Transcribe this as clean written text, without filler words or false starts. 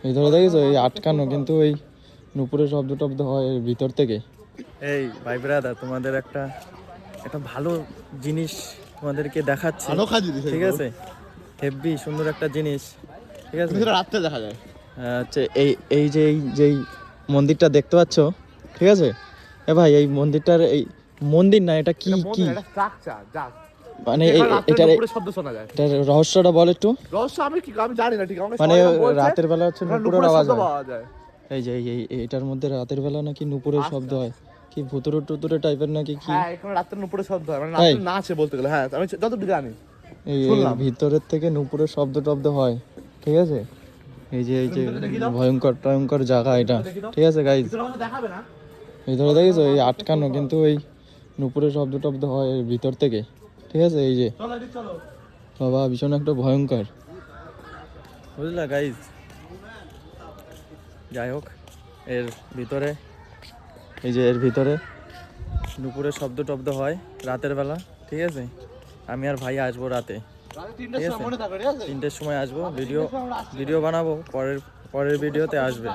ভিতরে দেখেছো এই আটকানো, কিন্তু এই নুপুরের শব্দ টব্দ হয় এর ভিতর থেকে। এই ভাই ব্রাদার, তোমাদের একটা একটা ভালো জিনিস তোমাদেরকে দেখাচ্ছি, ঠিক আছে? হেভি সুন্দর একটা জিনিস, ঠিক আছে? রাত্রে দেখা যায়। হচ্ছে এই মন্দিরটা দেখতে পাচ্ছ, ঠিক আছে? এ ভাই, এই মন্দিরটার এই মন্দির না, এটা কি কি মানে এটার শব্দ শোনা যায়। এটার রহস্যটা বল একটু। রহস্য আমি জানি না ঠিক, মানে রাতের বেলা হচ্ছে নুপুরের আওয়াজ হয়। পাওয়া যায়। এই যে এটার মধ্যে রাতের বেলা নাকি নুপুরের শব্দ হয়, কি ভুতুরে টুতুরে টাইপের নাকি কি? হ্যাঁ, এখানে রাতের নুপুরের শব্দ হয়, মানে রাতে নাচে বলতে গেলে। হ্যাঁ, আমি যতটুকু জানি এই ভিতরের থেকে নুপুরের শব্দ টব্দ হয়, ঠিক আছে? এই যে ভয়ঙ্কর টয়ঙ্কর জায়গা এটা, ঠিক আছে গাইজ? দেখাবে না। ভিতরে দেখেছো এই আটকানো, কিন্তু এই নুপুরের শব্দ টব্দ হয় এর ভিতর থেকে, ঠিক আছে? এই যে বাবা, ভীষণ একটা ভয়ঙ্কর, বুঝলা গাইজ? যাই হোক, এর ভিতরে এর ভিতরে নুপুরের শব্দ টব্দ হয় রাতের বেলা, ঠিক আছে? আমি আর ভাই আসবো রাতে, ঠিক আছে? 3টের সময় আসবো, ভিডিও বানাবো, পরের ভিডিওতে আসবে।